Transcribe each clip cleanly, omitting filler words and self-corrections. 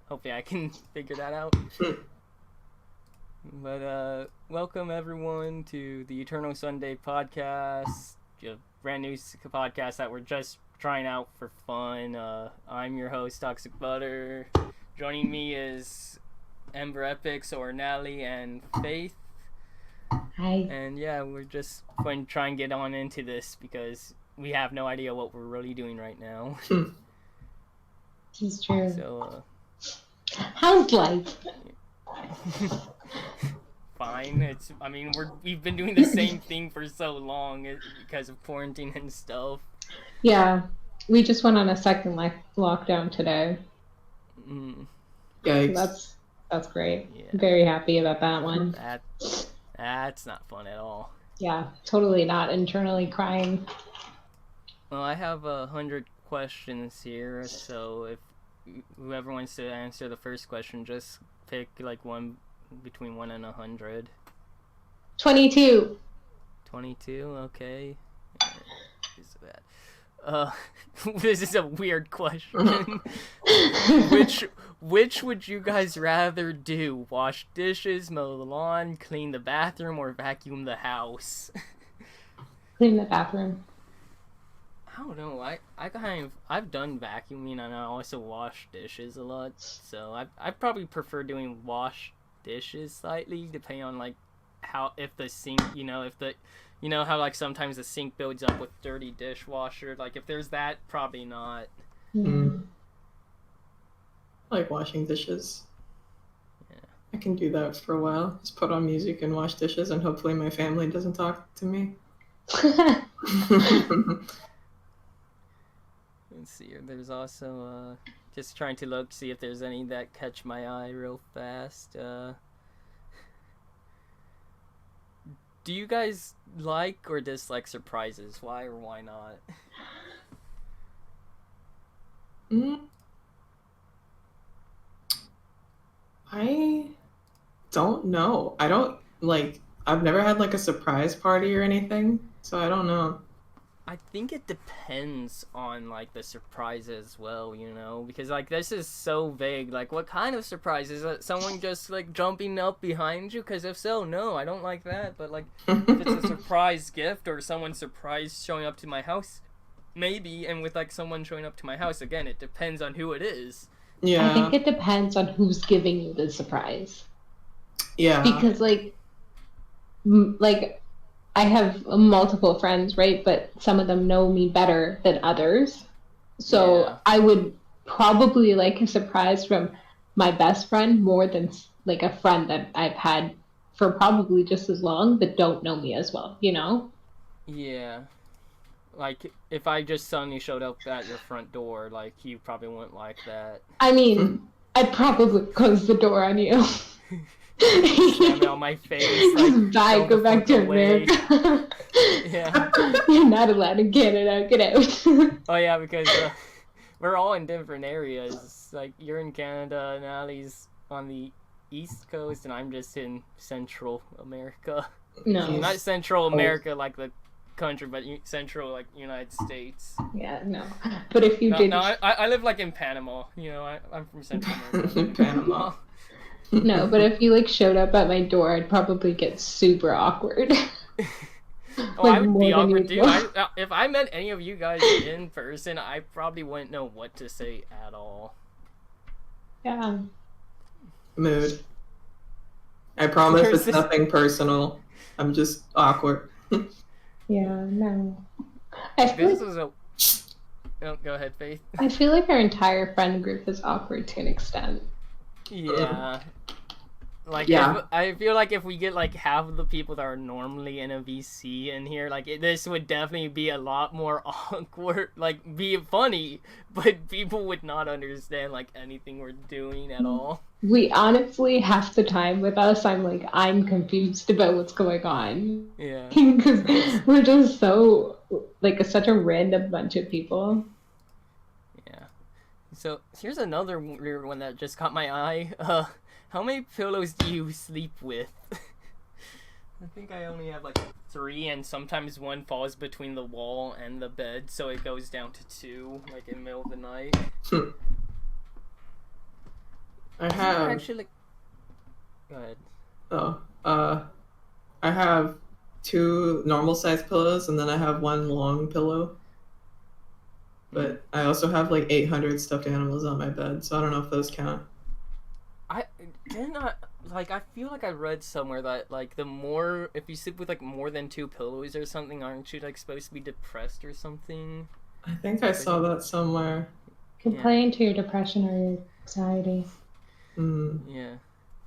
hopefully I can figure that out. But welcome everyone to the Eternal Sunday podcast, a brand new podcast that we're just trying out for fun. I'm your host, Toxic Butter. Joining me is Ember Epics, Ornelli, and Faith. Hi. And yeah, we're just going to try and get on into this because we have no idea what we're really doing right now. This is true. So, how's life? Fine. We've been doing the same thing for so long because of quarantine and stuff. Yeah, we just went on a second lockdown today. Yikes. So that's great. Yeah. Very happy about that one. That's not fun at all. Yeah, totally not. Internally crying. Well, I have 100 questions here, so if whoever wants to answer the first question, just pick like one between 1 and 100. 22. 22, okay. This is a weird question. Which would you guys rather do? Wash dishes, mow the lawn, clean the bathroom, or vacuum the house? Clean the bathroom. I don't know. I've done vacuuming and I also wash dishes a lot. So I probably prefer doing wash dishes slightly, depending on like if the sink, how like sometimes the sink builds up with dirty dishwasher. Like if there's that, probably not. Mm. I like washing dishes. Yeah. I can do that for a while. Just put on music and wash dishes, and hopefully my family doesn't talk to me. Let's see here. There's also just trying to see if there's any that catch my eye real fast. Do you guys like or dislike surprises? Why or why not? I don't know. I've never had like a surprise party or anything, so I don't know. I think it depends on like the surprise as well, because like this is so vague. Like what kind of surprise? Is it someone just like jumping up behind you? Because if so, no, I don't like that. But like if it's a surprise gift or someone surprise showing up to my house, maybe. And with like someone showing up to my house, again, it depends on who it is. Yeah. I think it depends on who's giving you the surprise. Yeah. Because like I have multiple friends, right? But some of them know me better than others. So Yeah. I would probably like a surprise from my best friend more than like a friend that I've had for probably just as long but don't know me as well, Yeah. Like, if I just suddenly showed up at your front door, like, you probably wouldn't like that. I mean, I'd probably close the door on you. Slam it on my face. Like, bye, go back to America. Yeah. You're not allowed in Canada. Get out. Oh, yeah, because we're all in different areas. Like, you're in Canada, and Allie's on the East Coast, and I'm just in Central America. No. Not Central America, like the country, but Central, like, United States. Yeah, no. But if you did... No, I live, like, in Panama. I'm from Central America. Panama. No, but if you, like, showed up at my door, I'd probably get super awkward. Oh, I would be awkward, too. If I met any of you guys in person, I probably wouldn't know what to say at all. Yeah. Mood. I promise it's nothing personal. I'm just awkward. Yeah, no. I feel Oh, go ahead, Faith. I feel like our entire friend group is awkward to an extent. Yeah. Like, Yeah. I feel like if we get, like, half of the people that are normally in a VC in here, like, this would definitely be a lot more awkward, like, be funny, but people would not understand, like, anything we're doing at all. We honestly, half the time with us, I'm confused about what's going on. Yeah. Because we're just so, like, such a random bunch of people. Yeah. So, here's another weird one that just caught my eye. How many pillows do you sleep with? I think I only have, like, 3, and sometimes one falls between the wall and the bed, so it goes down to 2, like, in the middle of the night. I Isn't there have. actually like? Go ahead. Oh, I have 2 normal size pillows, and then I have 1 long pillow. But I also have like 800 stuffed animals on my bed, so I don't know if those count. I didn't like. I feel like I read somewhere that like the more if you sleep with like more than 2 pillows or something, aren't you like supposed to be depressed or something? I think I saw that somewhere. Could Yeah. play into your depression or your anxiety. Mm. Yeah.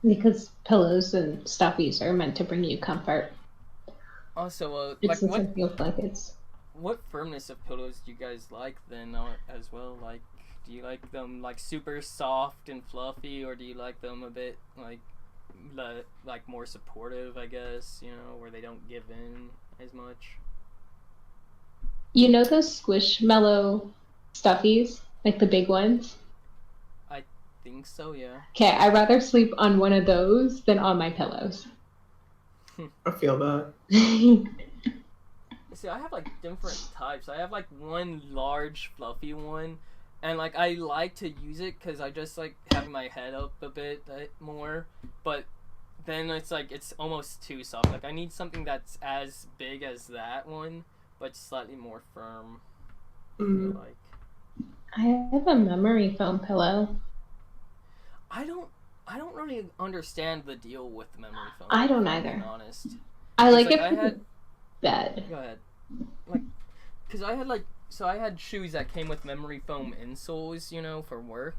Because pillows and stuffies are meant to bring you comfort. Also, It like doesn't feel like it's. what firmness of pillows do you guys like then as well? Like, do you like them like super soft and fluffy, or do you like them a bit like more supportive? I guess where they don't give in as much. You know those squishmallow stuffies? Like the big ones? I think so. Yeah. Okay, I'd rather sleep on one of those than on my pillows. I feel that. See, I have like different types. I have like one large fluffy one, and like I like to use it because I just like having my head up a bit more. But then it's like it's almost too soft. Like I need something that's as big as that one, but slightly more firm. I feel like. I have a memory foam pillow. I don't really understand the deal with the memory foam. I don't if I'm either. being honest. I like like, it I for had- the bed. Go ahead. Like, cause I had like I had shoes that came with memory foam insoles, for work.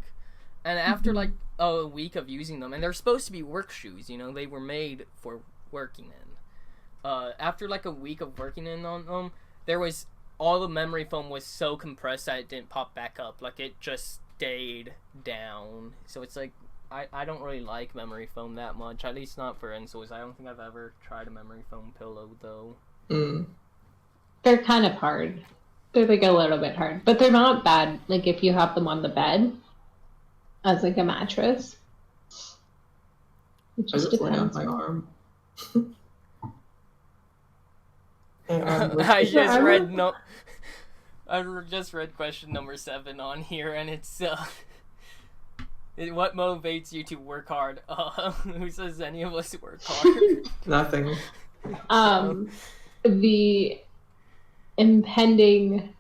And after like a week of using them, and they're supposed to be work shoes, they were made for working in. After like a week of working in on them, all the memory foam was so compressed that it didn't pop back up. Like it just stayed down. So it's like I don't really like memory foam that much. At least not for insoles. I don't think I've ever tried a memory foam pillow though. They're kind of hard. They're like a little bit hard, but they're not bad. Like if you have them on the bed as like a mattress. It I just just lay on depends. my arm. I just read question number 7 on here, and it's what motivates you to work hard? Who says any of us work hard? Nothing. The impending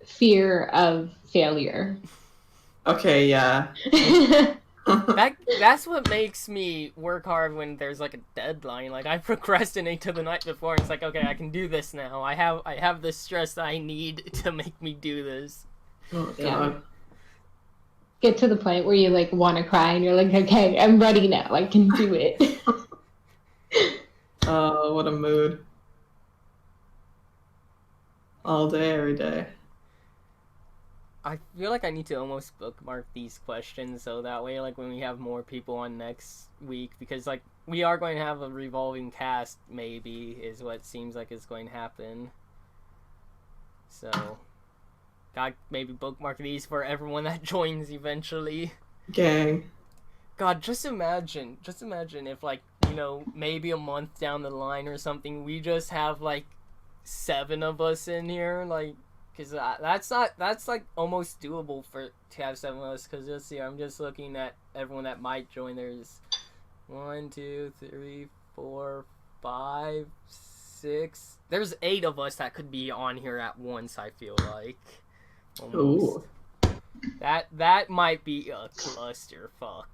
fear of failure. Okay, yeah. That's what makes me work hard when there's like a deadline. Like I procrastinate to the night before, and it's like, okay, I can do this now. I have the stress I need to make me do this. Oh, Yeah. God. Get to the point where you like want to cry and you're like, okay, I'm ready now. I can do it. Oh, what a mood. All day, every day. I feel like I need to almost bookmark these questions so that way, like, when we have more people on next week, because, like, we are going to have a revolving cast, maybe, is what seems like is going to happen. So, God, maybe bookmark these for everyone that joins eventually. Gang. God, just imagine if, like, maybe a month down the line or something, we just have, like, 7 of us in here, like, because that's like almost doable to have 7 of us. Because let's see, I'm just looking at everyone that might join. There's 1, 2, 3, 4, 5, 6. There's 8 of us that could be on here at once. I feel like. Almost. Ooh. That might be a clusterfuck.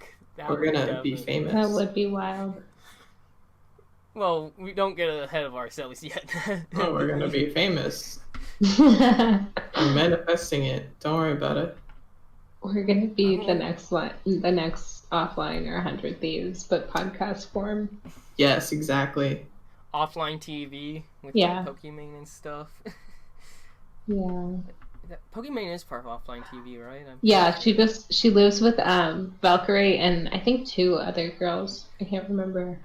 We're gonna be famous. That would be wild. Well, we don't get ahead of ourselves yet. Oh, we're gonna be famous. I'm manifesting it. Don't worry about it. We're gonna be the next offline or 100 Thieves, but podcast form. Yes, exactly. Offline TV with Yeah. Pokemon and stuff. Yeah. Pokemon is part of offline TV, right? Yeah, she lives with Valkyrie and I think 2 other girls. I can't remember.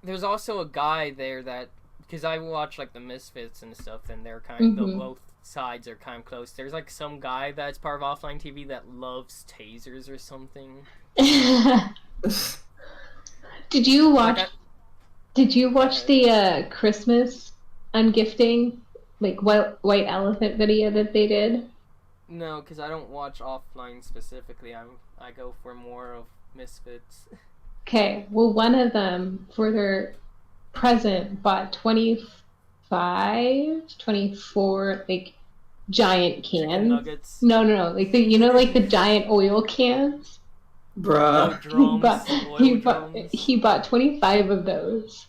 There's also a guy there that, because I watch like the Misfits and stuff, and they're kind of both sides are kind of close. There's like some guy that's part of offline TV that loves tasers or something. Did you watch? Like Did you watch the Christmas ungifting, like white elephant video that they did? No, because I don't watch offline specifically. I go for more of misfits. Okay, well, one of them, for their present, bought 24, like, giant Chicken cans. nuggets. No, like like the giant oil cans? Oh, Bruh. drums. He bought 25 of those.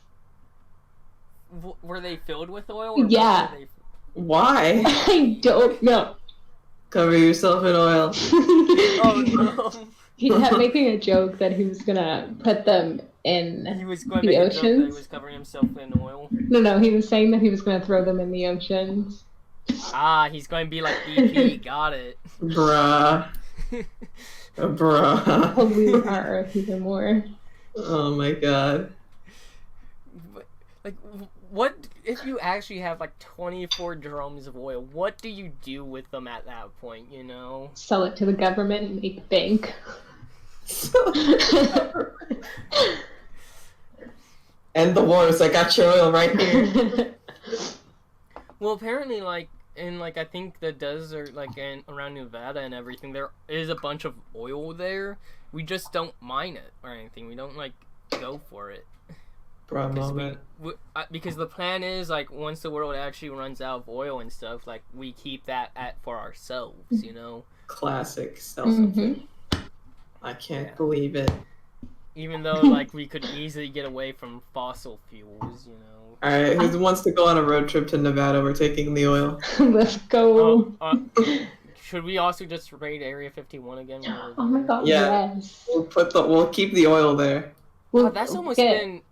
Were they filled with oil? Or Yeah. what were they? Why? I don't know. Cover yourself in oil. Oh no. He kept making a joke that he was gonna put them in He was going to the make a joke that he oceans. was covering himself in oil. No, he was saying that he was gonna throw them in the oceans. Ah, he's going to be like BP. Got it. Bruh. Bruh. Pollute our earth even more. Oh my god. Like, what if you actually have like 24 drums of oil? What do you do with them at that point? You know? Sell it to the government and make bank. End the wars. I got your oil right here. Well, apparently, like in like I think the desert, like around Nevada and everything, there is a bunch of oil there. We just don't mine it or anything. We don't like go for it. Bruh, moment. Because the plan is like once the world actually runs out of oil and stuff, like we keep that for ourselves, you know. Classic. Sell something. I can't believe it. Even though like we could easily get away from fossil fuels, you know. Alright, who wants to go on a road trip to Nevada? We're taking the oil. Let's go. Should we also just raid Area 51 again? Oh my god, Yeah. yes. We'll keep the oil there. That's almost been.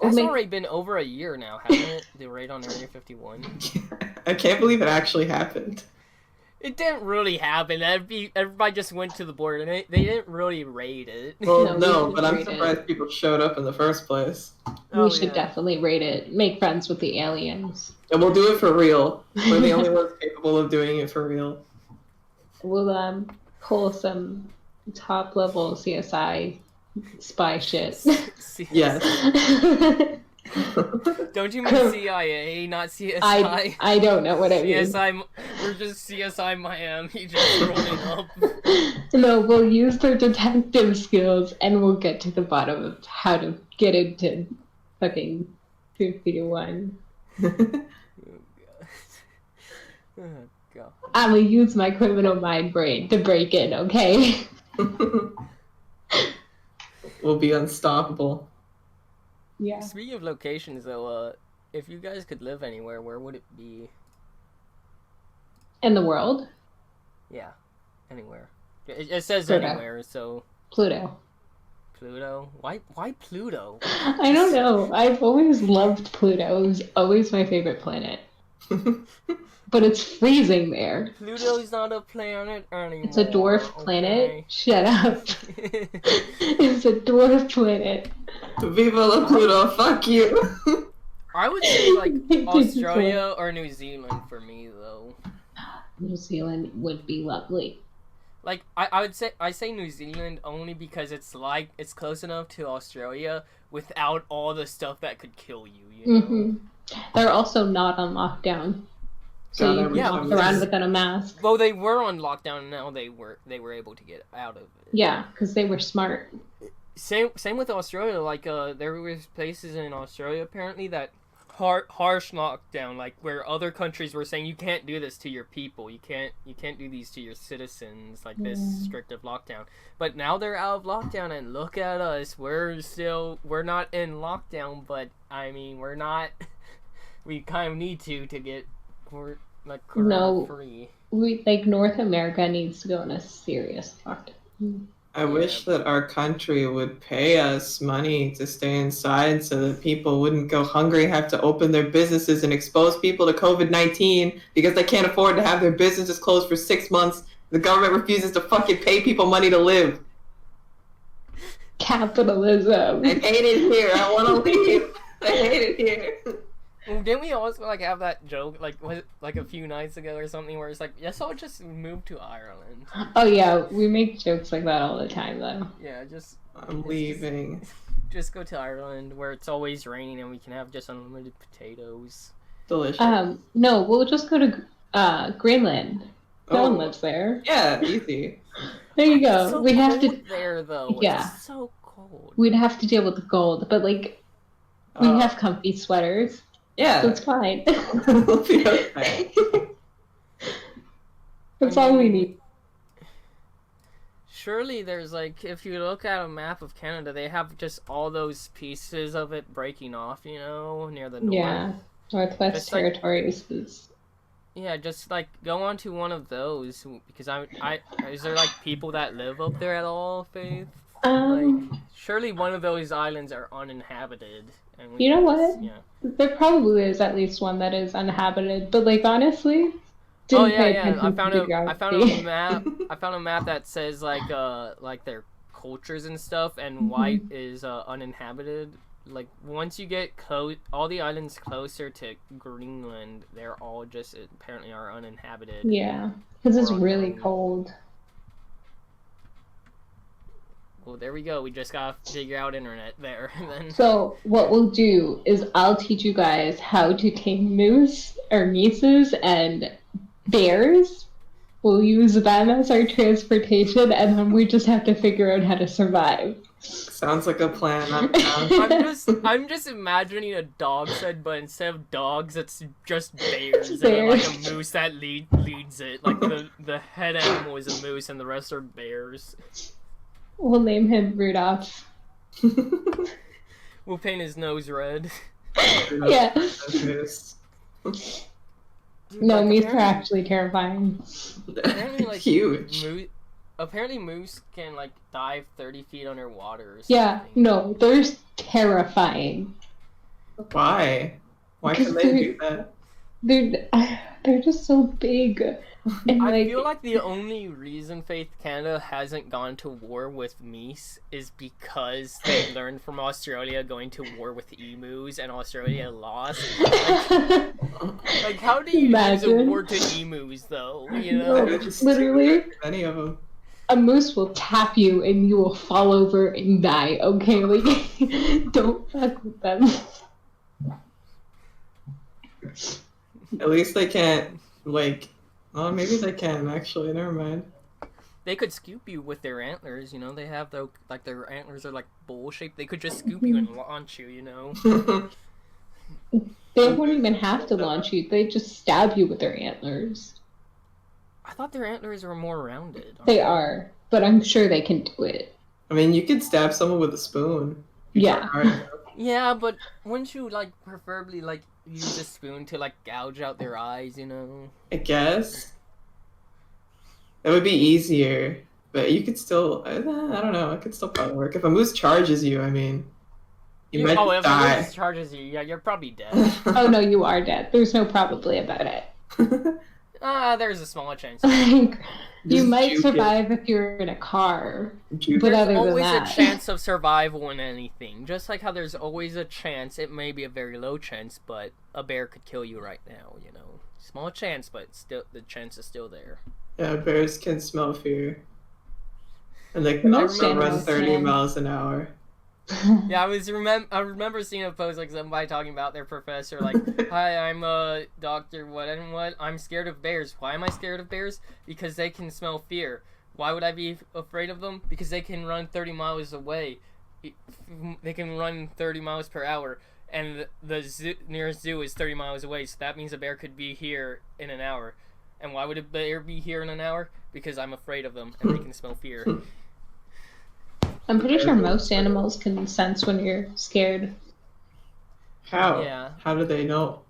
That's already been over a year now, hasn't it? The raid on Area 51. I can't believe it actually happened. It didn't really happen. Everybody just went to the border, and they didn't really raid it. Well, No, but I'm surprised people showed up in the first place. We should definitely raid it. Make friends with the aliens. And we'll do it for real. We're the only ones capable of doing it for real. We'll pull some top level CSI spy shit. Yes. Don't you mean CIA, not CSI? I don't know what I mean. CSI, we're just CSI Miami, just rolling up. No, we'll use their detective skills and we'll get to the bottom of how to get into fucking 51. Oh god. I'm gonna use my criminal mind brain to break in, okay? We'll be unstoppable. Yeah. Speaking of locations, though, if you guys could live anywhere, where would it be? In the world? Yeah, anywhere. It says Pluto. anywhere, so... Pluto. Pluto? Why Pluto? I don't know. I've always loved Pluto. It was always my favorite planet. But it's freezing there. Pluto's not a planet anymore. It's a dwarf planet. Shut up. It's a dwarf planet. Viva la Pluto, fuck you. I would say, like, Australia or New Zealand for me, though. New Zealand would be lovely. Like, I say New Zealand only because it's close enough to Australia without all the stuff that could kill you, you know? They're also not on lockdown. So you can walk around without a mask. Well, they were on lockdown, and now they were able to get out of it. Yeah, because they were smart. Same with Australia. Like, there was places in Australia apparently that harsh lockdown, like where other countries were saying you can't do this to your people, you can't do these to your citizens, like this strict of lockdown. But now they're out of lockdown, and look at us. We're not in lockdown, but I mean we're not. We kind of need to get. Like corona free. We North America needs to go on a serious lockdown. I wish that our country would pay us money to stay inside so that people wouldn't go hungry, have to open their businesses and expose people to COVID-19 because they can't afford to have their businesses closed for 6 months. The government refuses to fucking pay people money to live. Capitalism. I hate it here. I want to leave. I hate it here. Well, didn't we also like have that joke was it, like a few nights ago or something where it's like, yes, I'll just move to Ireland. Oh yeah, we make jokes like that all the time though. Yeah, I'm leaving. Just go to Ireland where it's always raining and we can have just unlimited potatoes. Delicious. No, we'll just go to Greenland. No one lives there. Yeah, easy. There you go. It's so We'd have cold to. there though. Yeah. It's so cold. We'd have to deal with the cold, but like we have comfy sweaters. Yeah. So it's fine. We'll be okay. That's all we need. Surely there's like, if you look at a map of Canada, they have just all those pieces of it breaking off, you know, near the north. Yeah, Northwest Just like- Territories is. Yeah, just like go onto one of those because is there like people that live up there at all, Faith? Like, surely one of those islands are uninhabited. And we You know can what? just- yeah. There probably is at least one that is uninhabited, but like honestly, Oh didn't yeah, pay yeah. attention I to found the a geography. map. I found a map that says like their cultures and stuff, and white is uninhabited. Like once you get close, all the islands closer to Greenland, they're all just apparently are uninhabited. Yeah, because it's Or really unknown. cold. Well, there we go. We just gotta figure out internet there. Then. So what we'll do is I'll teach you guys how to tame moose or mooses and bears. We'll use them as our transportation, and then we just have to figure out how to survive. Sounds like a plan. I'm down. I'm just imagining a dog sled, but instead of dogs, it's just bears, and then, like a moose that leads it. Like the head animal is a moose, and the rest are bears. We'll name him Rudolph. We'll paint his nose red. Yeah. Dude, No, like, moose are apparently- actually terrifying. apparently, like, Huge. Apparently, moose can like dive 30 feet underwater. Or Yeah, something. no, they're terrifying. Why? Why can they do that? They're just so big. And I like, feel like the only reason Faith Canada hasn't gone to war with meese is because they learned from Australia going to war with emus, and Australia lost. Like how do you lose a Imagine. war to emus, though? You No. know? Literally. Many of them. a moose will tap you and you will fall over and die, okay? Like, don't fuck with them. At least they can't, like, oh, maybe they can, actually, never mind. They could scoop you with their antlers, you know. They have their antlers are like bowl shaped. They could just scoop you and launch you, you know. They wouldn't even have to launch you. They just stab you with their antlers. I thought their antlers were more rounded. They are, but I'm sure they can do it. I mean, you could stab someone with a spoon. Yeah. Alright. Yeah, but wouldn't you like preferably like use a spoon to like gouge out their eyes, you know? I guess. That would be easier, but you could still, I don't know, it could still probably work. If a moose charges you, I mean, you might if die. a moose charges you, yeah, you're probably dead. Oh no, you are dead. There's no probably about it. There's a small chance. Like, you Just might juke it. survive if you're in a car. Juke But it. other There's than always that. a chance of survival in anything. Just like how there's always a chance, it may be a very low chance, but a bear could kill you right now, you know. Small chance, but still the chance is still there. Yeah, bears can smell fear. And they can Most also run animals 30 can. miles an hour. Yeah, I remember seeing a post like somebody talking about their professor, like, "Hi, I'm a doctor. What and what? I'm scared of bears. Why am I scared of bears? Because they can smell fear. Why would I be afraid of them? Because they can run 30 miles away. They can run 30 miles per hour, and the nearest zoo is 30 miles away. So that means a bear could be here in an hour. And why would a bear be here in an hour? Because I'm afraid of them, and they can smell fear." I'm pretty sure most animals can sense when you're scared. How? Yeah. How do they know?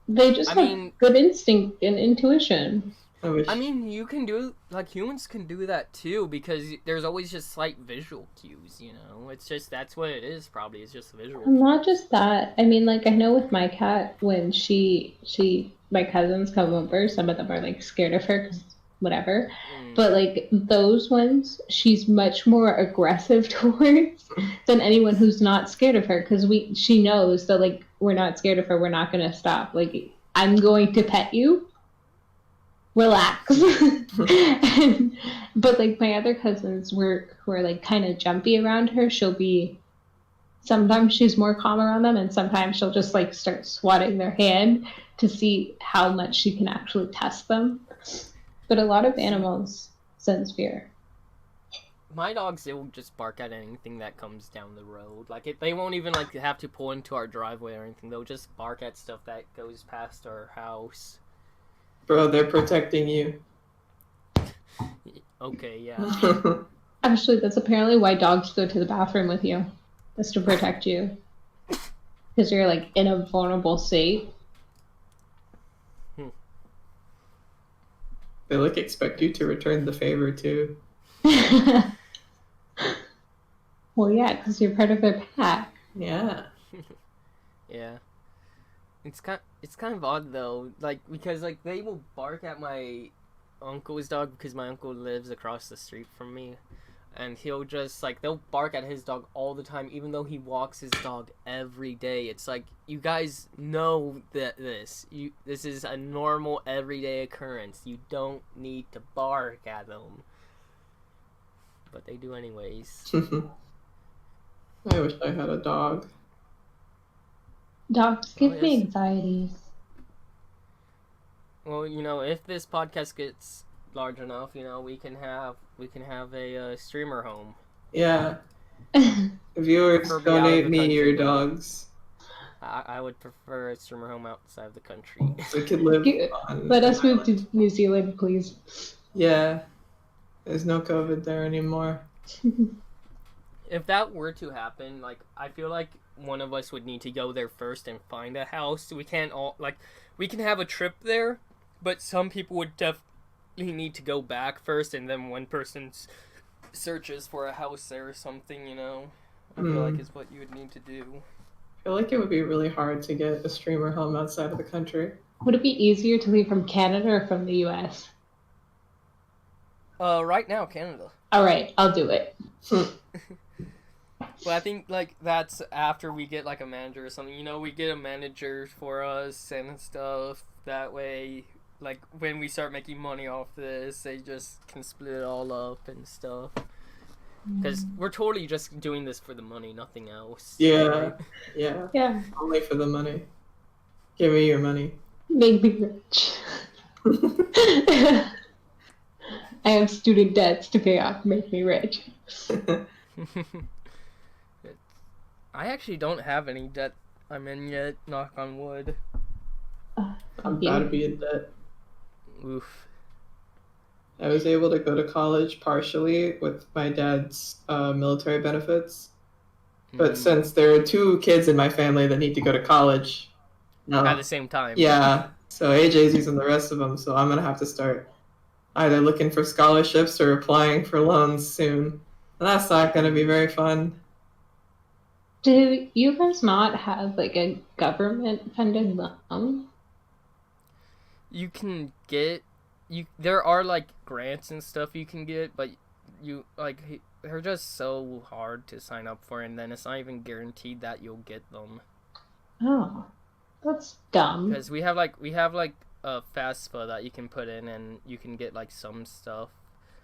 They just I have mean- good instinct and intuition. I mean, you can do, like, humans can do that too, because there's always just slight visual cues, you know? It's just, that's what it is, probably, it's just visual. Not just that. I mean, like, I know with my cat, when my cousins come over, some of them are, like, scared of her, 'cause whatever. But, like, those ones, she's much more aggressive towards than anyone who's not scared of her, because she knows that, like, we're not scared of her, we're not going to stop. Like, I'm going to pet you. Relax. But like my other cousins who are like kind of jumpy around her, sometimes she's more calm around them, and sometimes she'll just like start swatting their hand to see how much she can actually test them. But a lot of animals sense fear. my dogs, they will just bark at anything that comes down the road. Like, they won't even, like, have to pull into our driveway or anything. They'll just bark at stuff that goes past our house. Bro, they're protecting you. Okay, yeah. Actually, that's apparently why dogs go to the bathroom with you. Is to protect you. Because you're, like, in a vulnerable state. They, like, expect you to return the favor, too. Well, yeah, because you're part of their pack. Yeah. Yeah. It's kind of odd, though. Like, because, like, they will bark at my uncle's dog because my uncle lives across the street from me. And he'll just, like, they'll bark at his dog all the time, even though he walks his dog every day. It's like, you guys know that this is a normal, everyday occurrence. You don't need to bark at them. But they do anyways. I wish I had a dog. Dogs give me anxieties. Well, you know, if this podcast gets large enough, you know, we can have a streamer home. Yeah. Viewers, donate me your dogs. I would prefer a streamer home outside of the country. So we could live on Let us move to New Zealand, please. Yeah. There's no COVID there anymore. If that were to happen, like, I feel like one of us would need to go there first and find a house. We can't all, like, we can have a trip there, but some people would definitely need to go back first, and then one person searches for a house there or something, you know? I feel like is what you would need to do. I feel like it would be really hard to get a streamer home outside of the country. Would it be easier to leave from Canada or from the US? Right now, Canada. Alright, I'll do it. Well, I think, like, that's after we get, like, a manager or something. You know, we get a manager for us and stuff. That way, like, when we start making money off this, they just can split it all up and stuff. Because we're totally just doing this for the money, nothing else. Yeah. Right? Yeah. Yeah. Only for the money. Give me your money. Make me rich. I have student debts to pay off. Make me rich. I actually don't have any debt I'm in yet, knock on wood. I'm about to be in debt. Oof. I was able to go to college partially with my dad's military benefits. But since there are 2 kids in my family that need to go to college at the same time. Yeah, so AJ's using the rest of them, so I'm going to have to start either looking for scholarships or applying for loans soon. And that's not going to be very fun. Do you guys not have, like, a government-funded loan? You can get... There are, like, grants and stuff you can get, but you, like, they're just so hard to sign up for, and then it's not even guaranteed that you'll get them. Oh, that's dumb. Because we have like a FAFSA that you can put in, and you can get, like, some stuff.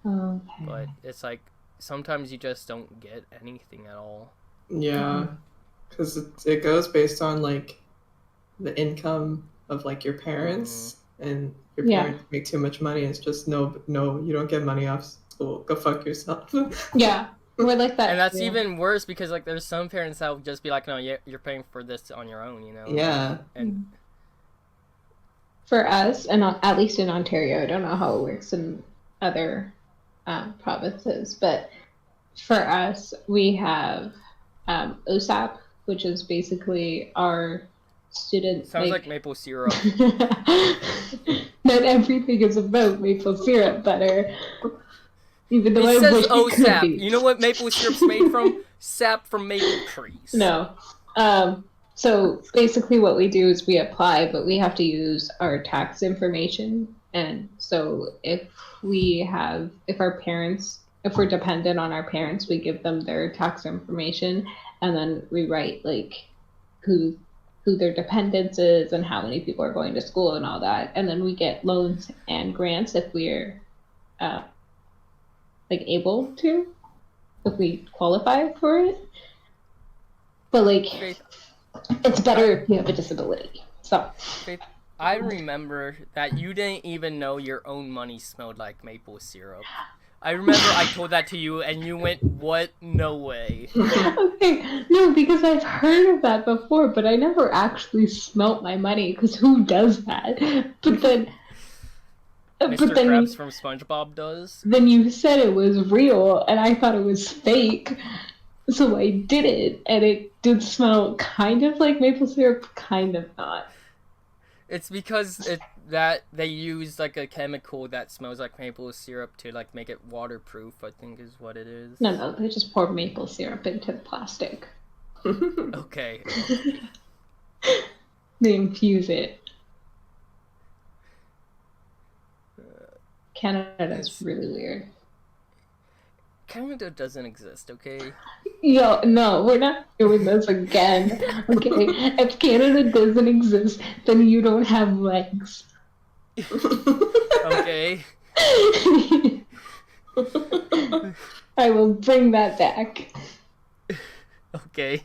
Okay. But it's like, sometimes you just don't get anything at all. Yeah, because it goes based on, like, the income of, like, your parents, and your parents make too much money. It's just, no, you don't get money off school. Go fuck yourself. Yeah, we're like that. And that's even worse, because, like, there's some parents that will just be like, no, you're paying for this on your own, you know? Yeah. And for us, and at least in Ontario, I don't know how it works in other provinces, but for us, we have OSAP, which is basically our student. Sounds like maple syrup. Not everything is about maple syrup butter. Even though it says OSAP. OSAP. You know what maple syrup's made from? Sap from maple trees. No. So basically what we do is we apply, but we have to use our tax information. And so if we're dependent on our parents, we give them their tax information, and then we write, like, who their dependents is and how many people are going to school and all that. And then we get loans and grants if we're able to, if we qualify for it. But, like, it's better if you have a disability. So I remember that you didn't even know your own money smelled like maple syrup. I remember I told that to you, and you went, "What? No way." Okay, no, because I've heard of that before, but I never actually smelt my money, because who does that? But then, Mr. Krabs from SpongeBob does. then you said it was real, and I thought it was fake, so I did it, and it did smell kind of like maple syrup, kind of not. It's because that they use like a chemical that smells like maple syrup to like make it waterproof. I think is what it is. No, they just pour maple syrup into the plastic. Okay. They infuse it. Canada's really weird. Canada doesn't exist, okay? Yo, no, we're not doing this again. Okay, if Canada doesn't exist, then you don't have legs. Okay. I will bring that back. Okay.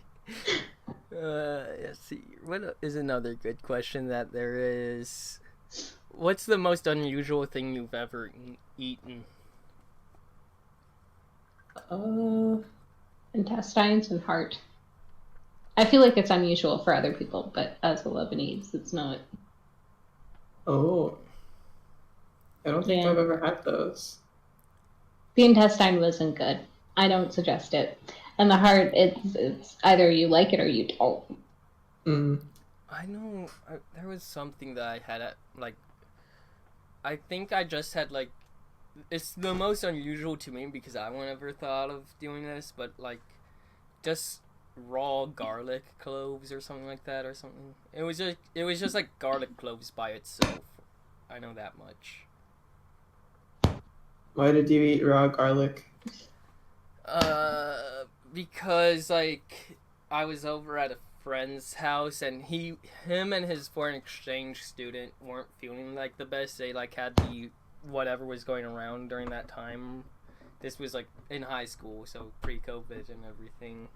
Let's see. What is another good question that there is? What's the most unusual thing you've ever eaten? Intestines and heart. I feel like it's unusual for other people, but as a Lebanese, it's not. Oh. I don't think I've ever had those. The intestine wasn't good. I don't suggest it. And the heart, it's either you like it or you don't. Mm. I know there was something that I had at like. I think I just had like. It's the most unusual to me because I never thought of doing this, but like, just raw garlic cloves or something like that or something. It was just like garlic cloves by itself. I know that much. Why did you eat raw garlic? Because like I was over at a friend's house and him and his foreign exchange student weren't feeling like the best. They like had the whatever was going around during that time. This was like in high school, so pre-COVID and everything.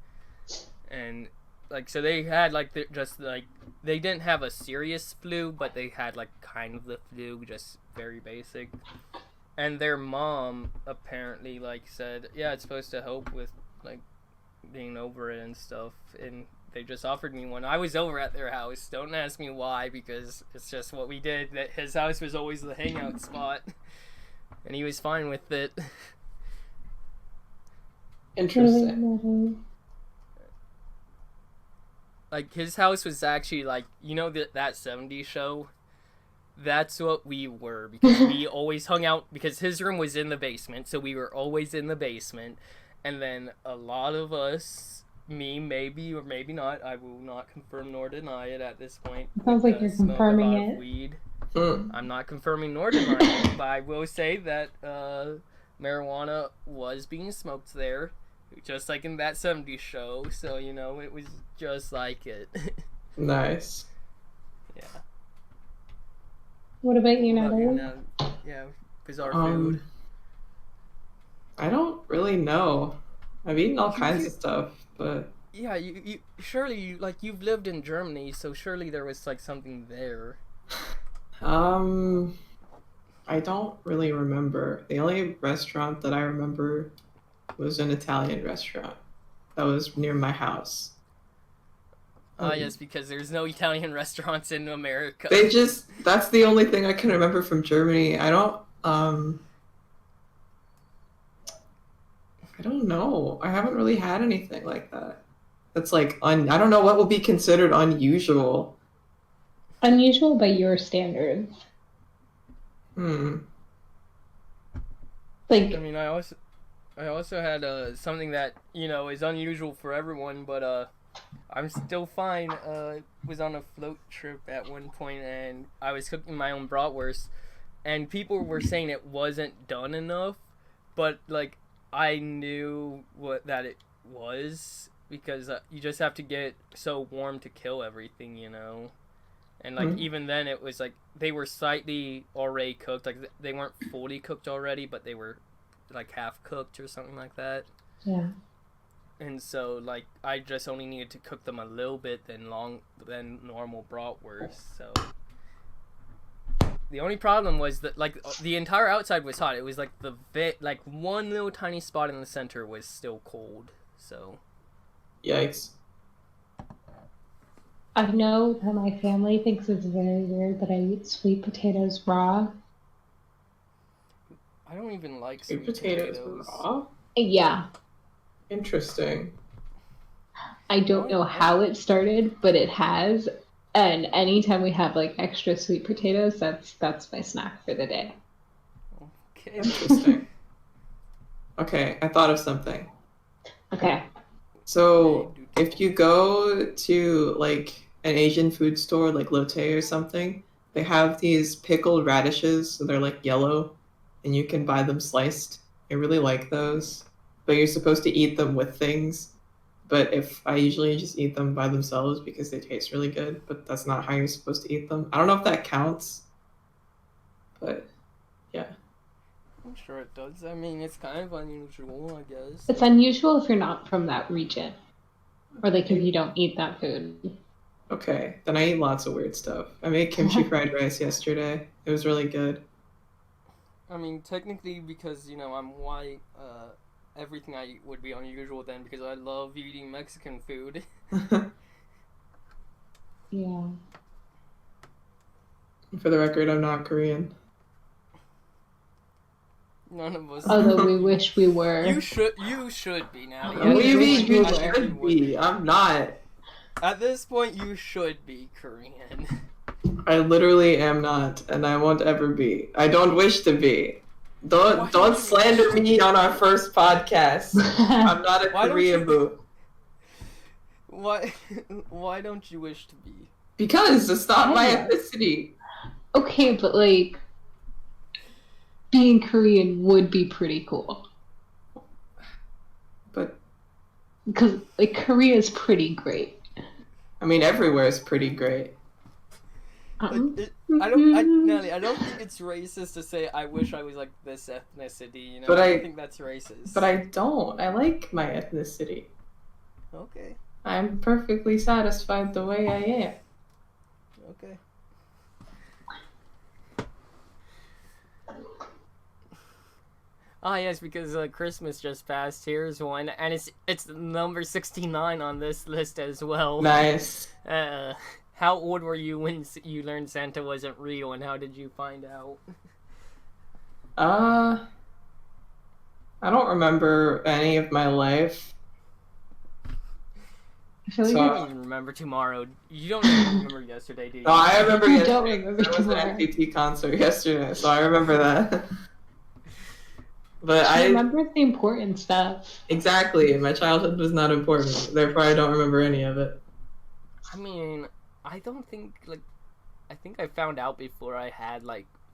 And like so they had like just like they didn't have a serious flu, but they had like kind of the flu, just very basic. And their mom apparently like said, yeah, it's supposed to help with like being over it and stuff. And they just offered me one. I was over at their house. Don't ask me why, because it's just what we did. That his house was always the hangout spot, and he was fine with it. Interesting. Like his house was actually like that 70s show. That's what we were because we always hung out because his room was in the basement, so we were always in the basement, and then a lot of us. Me, maybe or maybe not. I will not confirm nor deny it at this point. Sounds like you're confirming it. Weed. I'm not confirming nor denying it, but I will say that marijuana was being smoked there, just like in that 70s show. So it was just like it. Nice. Yeah. What about you, Natalie? Yeah, bizarre food. I don't really know. I've eaten all kinds of stuff, but yeah, you surely you've lived in Germany, so surely there was like something there. I don't really remember. The only restaurant that I remember was an Italian restaurant that was near my house. Yes, because there's no Italian restaurants in America. That's the only thing I can remember from Germany. I don't know. I haven't really had anything like that. That's like I don't know what would be considered unusual. Unusual by your standards. Like I mean, I also had something that is unusual for everyone, but I'm still fine. Was on a float trip at one point, and I was cooking my own bratwurst, and people were saying it wasn't done enough, but like. I knew that it was because you just have to get so warm to kill everything, and like even then it was like they were slightly already cooked, like they weren't fully cooked already, but they were like half cooked or something like that. Yeah. And so like I just only needed to cook them a little bit than normal bratwurst, so The only problem was that like the entire outside was hot. It was like like one little tiny spot in the center was still cold. So. Yikes. I know that my family thinks it's very weird that I eat sweet potatoes raw. I don't even like Sweet potatoes raw? Yeah. Interesting. I don't know how it started, but it has. And anytime we have like extra sweet potatoes, that's my snack for the day. Okay. Interesting. Okay, I thought of something. Okay. So if you go to like an Asian food store like Lotte or something, they have these pickled radishes, so they're like yellow, and you can buy them sliced. I really like those, but you're supposed to eat them with things. But I usually just eat them by themselves because they taste really good, but that's not how you're supposed to eat them. I don't know if that counts, but yeah. I'm sure it does. I mean, it's kind of unusual, I guess. It's unusual if you're not from that region, or like if you don't eat that food. Okay, then I eat lots of weird stuff. I made kimchi fried rice yesterday. It was really good. I mean, technically, because, you know, I'm white, everything I eat would be unusual then, because I love eating Mexican food. Yeah. For the record, I'm not Korean. None of us. Although we wish we were. You should be now. What do you mean you were. should be? I'm not. At this point, you should be Korean. I literally am not, and I won't ever be. I don't wish to be. Don't slander me on our first podcast. I'm not a Korean boo. Why don't you wish to be? Because it's not my ethnicity. Okay, but like being Korean would be pretty cool. But because like Korea is pretty great. I mean, everywhere is pretty great. I don't think it's racist to say I wish I was like this ethnicity, you know? But I don't think that's racist. But I don't. I like my ethnicity. Okay. I'm perfectly satisfied the way I am. Okay. Ah, yes, because Christmas just passed. Here's one, and it's number 69 on this list as well. Nice. How old were you when you learned Santa wasn't real, and how did you find out? I don't remember any of my life. I feel like You don't even remember tomorrow. You don't even remember yesterday, do you? No, I remember I yesterday. don't remember There was an tomorrow. NPT concert yesterday, so I remember that. But I remember the important stuff. Exactly. My childhood was not important. Therefore, I don't remember any of it. I mean, I don't think, I think I found out before I had,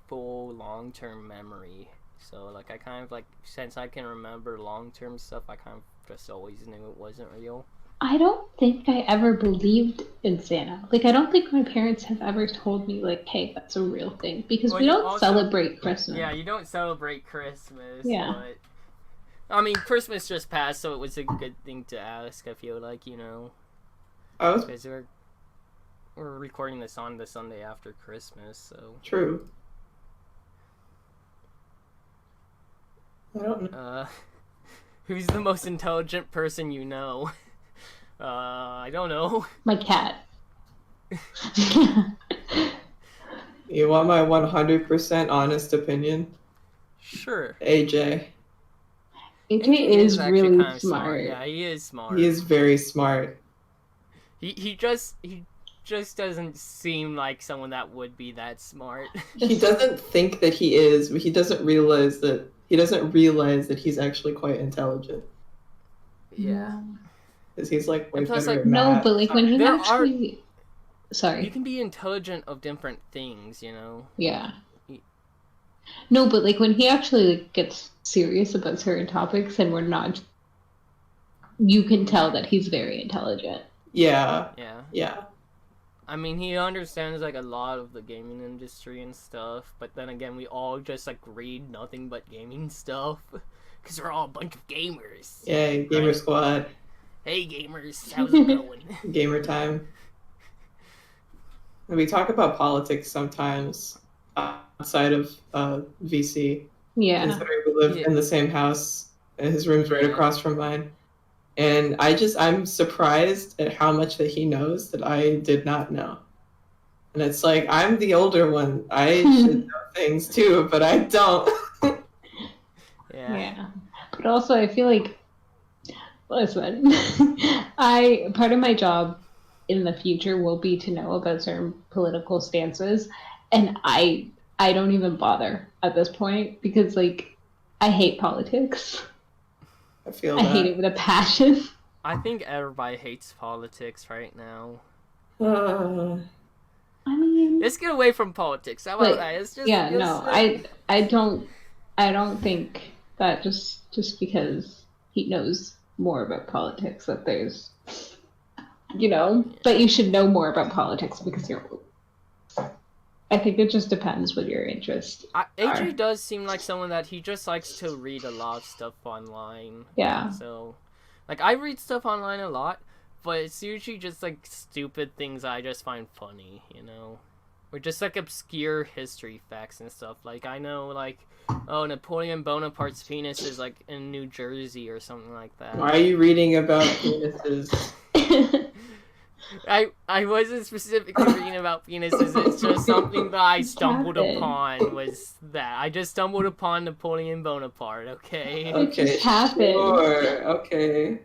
full long-term memory. So, I kind of, since I can remember long-term stuff, I kind of just always knew it wasn't real. I don't think I ever believed in Santa. I don't think my parents have ever told me, hey, that's a real thing. Because we don't celebrate Christmas. Yeah, you don't celebrate Christmas. Yeah. But, I mean, Christmas just passed, so it was a good thing to ask, I feel like, Because we're recording this on the Sunday after Christmas, so... True. I don't know. Who's the most intelligent person you know? I don't know. My cat. You want my 100% honest opinion? Sure. AJ. AJ is really smart. smart. Yeah, he is smart. He is very smart. He just doesn't seem like someone that would be that smart. He doesn't think that he is, but he doesn't realize that he's actually quite intelligent. Yeah. Because he's way plus, better at no, math. but when he actually... Sorry. You can be intelligent of different things, Yeah. No, but when he actually gets serious about certain topics and we're not... You can tell that he's very intelligent. Yeah. Yeah. Yeah. I mean, he understands a lot of the gaming industry and stuff, but then again, we all just read nothing but gaming stuff because we're all a bunch of gamers. Yay, gamer squad. Hey gamers, how's it going? Gamer time. We talk about politics sometimes. outside of VC. Yeah. Considering we live in the same house, and his room's right across from mine. And I'm surprised at how much that he knows that I did not know. And it's like, I'm the older one. I should know things too, but I don't. Yeah. But also, I feel like, listen, part of my job in the future will be to know about certain political stances, and I don't even bother at this point because, like, I hate politics. I hate it with a passion. I think everybody hates politics right now. I mean, let's get away from politics. How about that? It's just I don't think that just because he knows more about politics that there's, but you should know more about politics because you're. I think it just depends what your interests AJ does seem like someone that he just likes to read a lot of stuff online. Yeah. So, like, I read stuff online a lot, but it's usually just, like, stupid things I just find funny, Or just, like, obscure history facts and stuff. Like, I know, like, Napoleon Bonaparte's penis is, like, in New Jersey or something like that. Why are you reading about penises? I wasn't specifically reading about penises. It's just something that I stumbled upon was that. I just stumbled upon Napoleon Bonaparte, okay? It just happened. Sure, okay.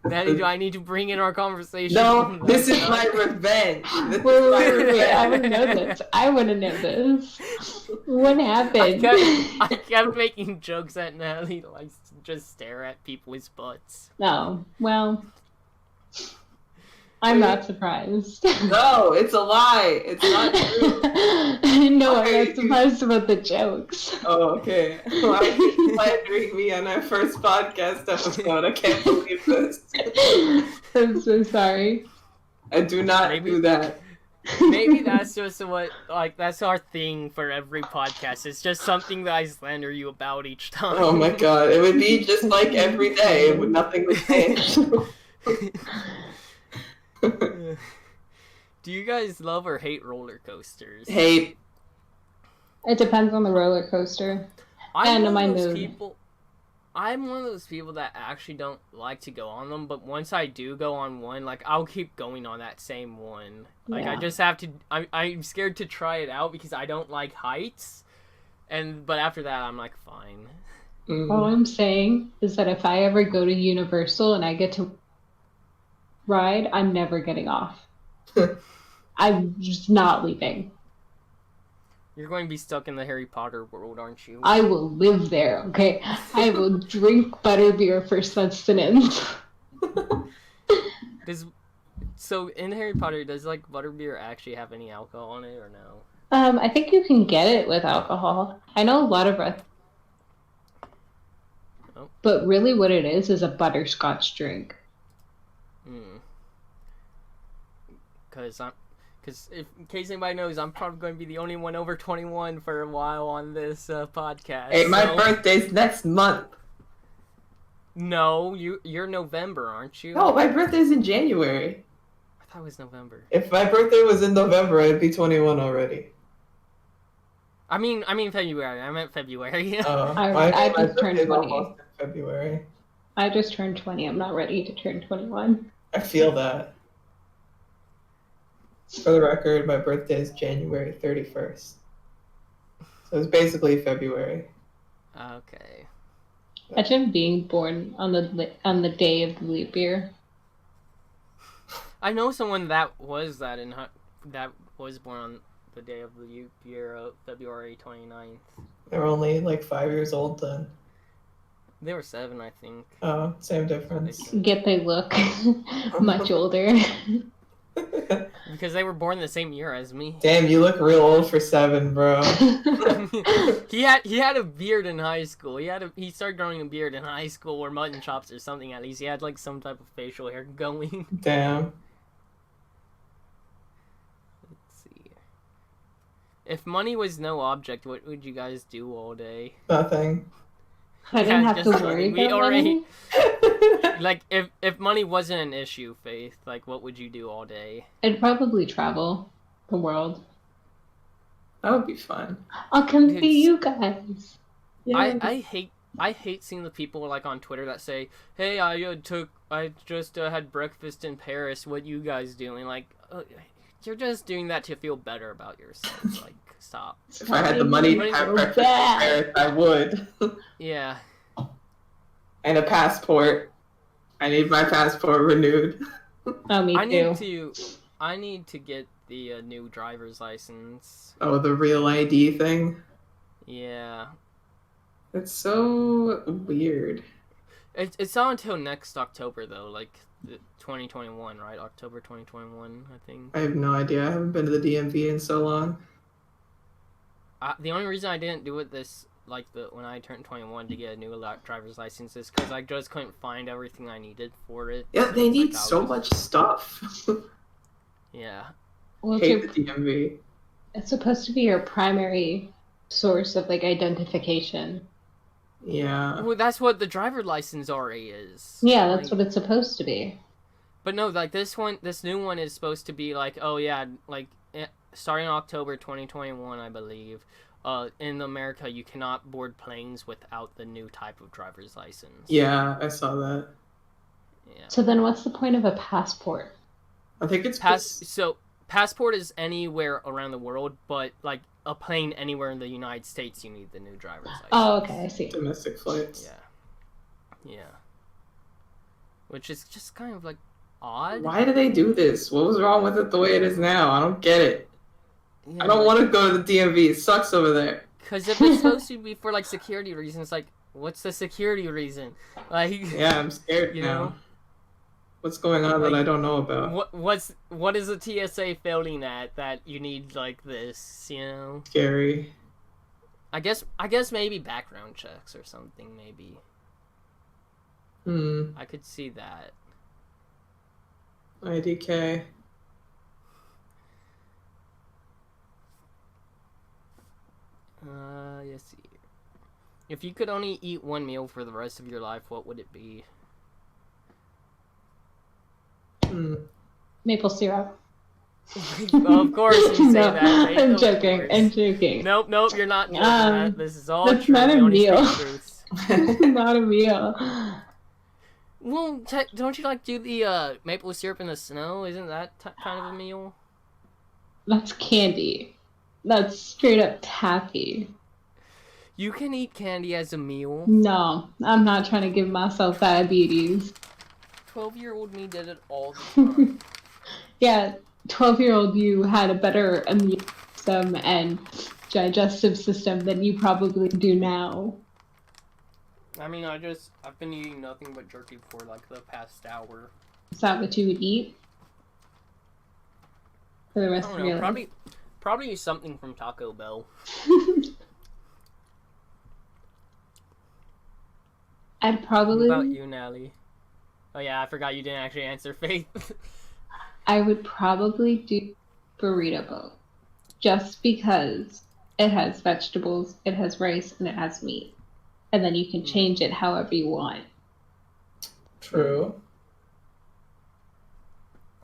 Maddie, do I need to bring in our conversation? No, this is my revenge. Wait, I want to know this. I want to know this. What happened? I kept making jokes at Natalie to, like, just stare at people's butts. No, well... I'm not surprised. No, it's a lie. It's not true. No, I'm not surprised about the jokes. Oh, okay. Why are you slandering me on our first podcast episode? I can't believe this. I'm so sorry. I do not do that. Maybe that's just that's our thing for every podcast. It's just something that I slander you about each time. Oh my god, it would be just like every day. Nothing would change. Do you guys love or hate roller coasters? Hate. It depends on the roller coaster. I'm one of those people that actually don't like to go on them, but once I do go on one, like, I'll keep going on that same one. Like, I just have to... I'm scared to try it out because I don't like heights, but after that, I'm like, fine. All I'm saying is that if I ever go to Universal and I get to ride, I'm never getting off. I'm just not leaving. You're going to be stuck in the Harry Potter world, aren't you? I will live there, okay? I will drink butterbeer for sustenance. So in Harry Potter, does, like, butterbeer actually have any alcohol in it or no? I think you can get it with alcohol. I know a lot of but really what it is a butterscotch drink. Because in case anybody knows, I'm probably going to be the only one over 21 for a while on this podcast. Hey, my birthday's next month. No, you're November, aren't you? No, my birthday's in January. I thought it was November. If my birthday was in November, I'd be 21 already. I mean February. I meant February. I just turned 20. In February. I just turned 20. I'm not ready to turn 21. I feel that. For the record, my birthday is January 31st. So it's basically February. Okay. Imagine being born on the day of the leap year. I know someone that was born on the day of the leap year of February 29th. They were only like 5 years old then. They were 7, I think. Oh, same difference. Yet they look much older. Because they were born the same year as me. Damn, you look real old for 7, bro. He had a beard in high school. He started growing a beard in high school, or mutton chops or something at least. He had like some type of facial hair going. Damn. Let's see. If money was no object, what would you guys do all day? Nothing. I didn't have to worry about money. Like, if money wasn't an issue, Faith, like, what would you do all day? I'd probably travel the world. That would be fun. I'll come Dude, see you guys. Yeah. I hate seeing the people like on Twitter that say, "Hey, I just had breakfast in Paris. What you guys doing?" Like, you're just doing that to feel better about yourself. Like, stop. If I had the money to have breakfast in Paris, I would. Yeah. And a passport. I need my passport renewed. Oh, me too. I need to get the new driver's license. Oh, the real ID thing. Yeah. It's so weird. It's not until next October though, like 2021, right? October 2021, I think. I have no idea. I haven't been to the DMV in so long. The only reason I didn't do it when I turned 21 to get a new driver's license is because I just couldn't find everything I needed for it. Yeah, they need Like, so much stuff. Yeah. Well, Hate the DMV. it's supposed to be your primary source of like identification. Yeah. Well, that's what the driver license already is. Yeah, that's what it's supposed to be. But no, like this new one is supposed to be like, oh yeah, like starting October 2021, I believe. In America, you cannot board planes without the new type of driver's license. Yeah, I saw that. Yeah. So then what's the point of a passport? I think it's So passport is anywhere around the world, but like a plane anywhere in the United States, you need the new driver's license. Oh, okay, I see. domestic flights. Yeah. Which is just kind of like odd. Why do they do this? What was wrong with it the way it is now? I don't get it. Yeah, I don't want to go to the DMV. It sucks over there. Because if it's supposed to be for like security reasons, like what's the security reason? Like Yeah, I'm scared you now. know? What's going on that I don't know about? What is the TSA failing at that you need like this, you know? Scary. I guess maybe background checks or something, maybe. I could see that. IDK. Let's see. If you could only eat one meal for the rest of your life, what would it be? Maple syrup. Well, of course you say No, that. Faith, I'm of joking. course. I'm joking. Nope, you're not joking. That. This is all that's true. not a We only meal. speak truths. Not a meal. Well, don't you like do the maple syrup in the snow? Isn't that kind of a meal? That's candy. That's straight up taffy. You can eat candy as a meal. No, I'm not trying to give myself diabetes. 12-year-old me did it all the time. Yeah, 12-year-old you had a better immune system and digestive system than you probably do now. I mean, I've been eating nothing but jerky for like the past hour. Is that what you would eat? For the rest of your life? Probably something from Taco Bell. I'd probably... What about you, Natalie? Oh yeah, I forgot you didn't actually answer, Faith. I would probably do burrito bowl. Just because it has vegetables, it has rice, and it has meat. And then you can change it however you want. True.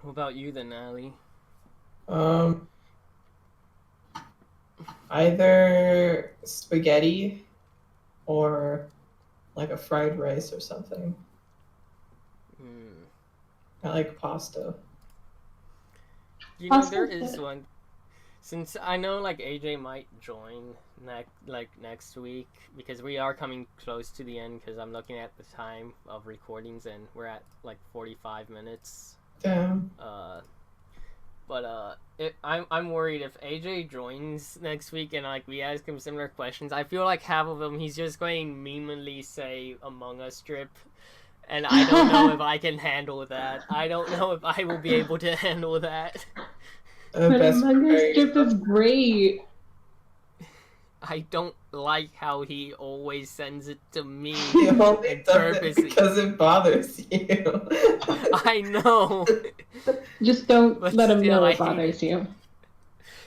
What about you then, Natalie? Either spaghetti or like a fried rice or something. I like pasta. You know, there is one. Since I know like AJ might join next week because we are coming close to the end because I'm looking at the time of recordings and we're at like 45 minutes. Damn. I'm worried if AJ joins next week and like we ask him similar questions. I feel like half of them he's just going to meanly say Among Us strip, and I don't know if I can handle that. I don't know if I will be able to handle that. But Among Us strip is great. I don't like how he always sends it to me. He only does it because it bothers you. I know. Just don't But let him still, know I it bothers you.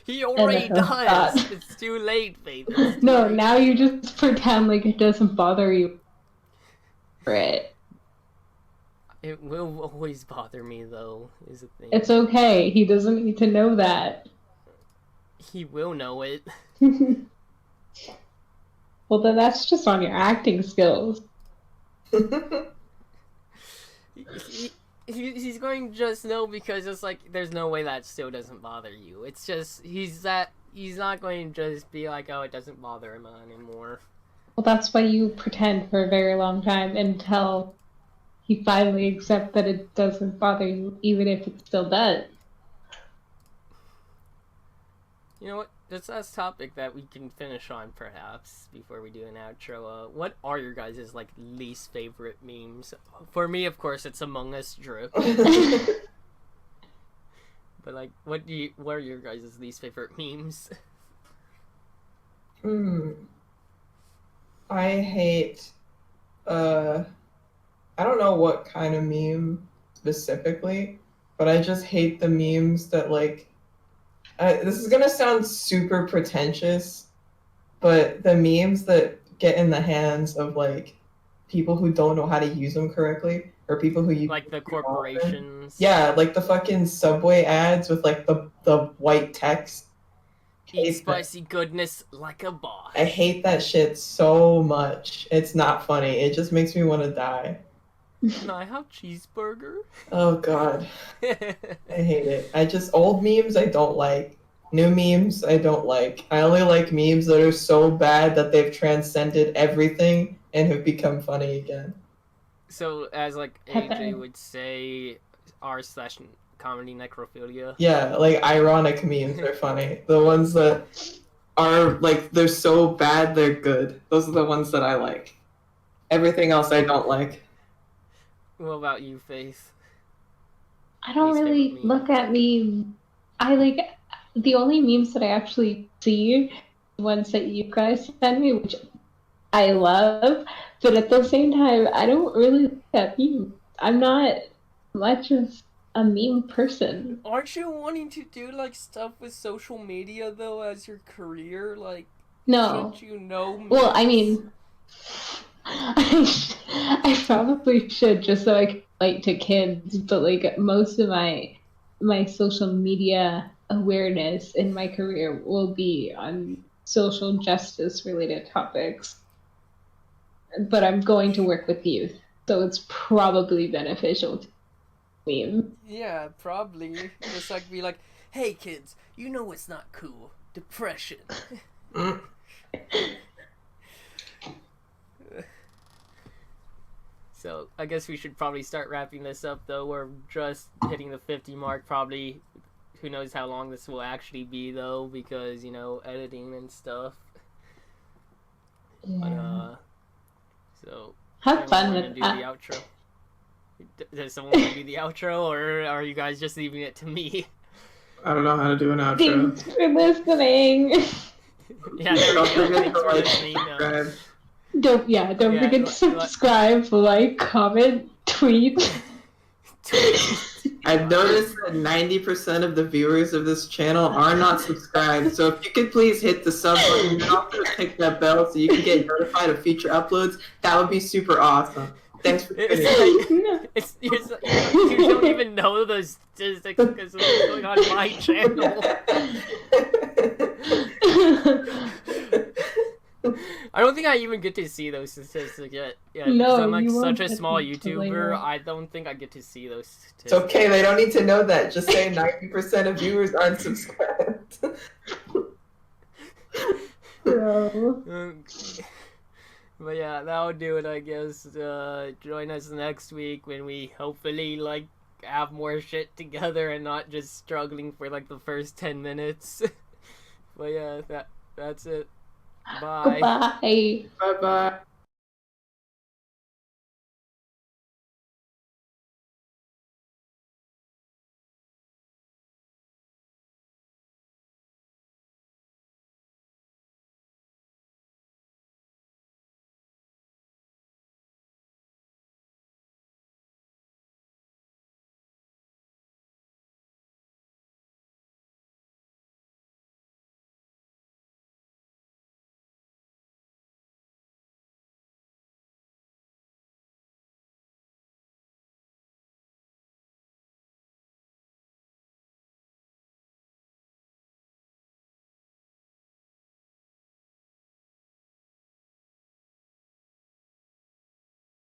He already does. It's too late, Faith. No, now you just pretend like it doesn't bother you for it. It will always bother me, though, is the thing. It's okay. He doesn't need to know that. He will know it. Well, then that's just on your acting skills. He's going to just know because it's like there's no way that still doesn't bother you. It's just he's not going to just be like, oh, it doesn't bother him anymore. Well, that's why you pretend for a very long time until you finally accept that it doesn't bother you, even if it still does. You know what? This last topic that we can finish on, perhaps, before we do an outro. What are your guys' like least favorite memes? For me, of course, it's Among Us drip. But like, what are your guys' least favorite memes? I hate. I don't know what kind of meme specifically, but I just hate the memes that like. This is gonna sound super pretentious, but the memes that get in the hands of like people who don't know how to use them correctly, or people who use Like the corporations. Yeah, like the fucking Subway ads with like the white text. Eat spicy goodness like a boss. I hate that shit so much. It's not funny. It just makes me want to die. Can I have cheeseburger? Oh god. I hate it. Old memes I don't like. New memes I don't like. I only like memes that are so bad that they've transcended everything and have become funny again. So, as like AJ would say, r/comedy necrophilia. Yeah, like ironic memes are funny. The ones that are like they're so bad they're good. Those are the ones that I like. Everything else I don't like. What about you, Faith? I don't really look at memes. I like the only memes that I actually see, the ones that you guys send me, which I love, but at the same time, I don't really look at memes. I'm not much of a meme person. Aren't you wanting to do like stuff with social media though as your career? Like, no. Should you know memes? Well, I mean, I probably should just so I can relate to kids, but like most of my social media awareness in my career will be on social justice related topics. But I'm going to work with youth, so it's probably beneficial to me. Yeah, probably. Just like be like, hey kids, you know what's not cool? Depression. So, I guess we should probably start wrapping this up, though. We're just hitting the 50 mark, probably. Who knows how long this will actually be, though, because, you know, editing and stuff. Yeah. But, so... Have fun with do the outro? Does someone want to do the outro, or are you guys just leaving it to me? I don't know how to do an outro. Thanks for listening. Yeah, don't forget to subscribe. Don't forget to subscribe, like, comment, tweet. I've noticed that 90% of the viewers of this channel are not subscribed, so if you could please hit the sub button and also click that bell so you can get notified of future uploads, that would be super awesome. Thanks for tuning in. You don't even know those statistics because of what's going on my channel. I don't think I even get to see those statistics yet. No, I'm like you such won't a small get to YouTuber. later. I don't think I get to see those statistics. It's okay, they don't need to know that. Just say 90% of viewers aren't subscribed. But yeah, that'll do it, I guess. Join us next week when we hopefully like have more shit together and not just struggling for like the first 10 minutes. But yeah, that's it. Bye. Bye. Bye-bye.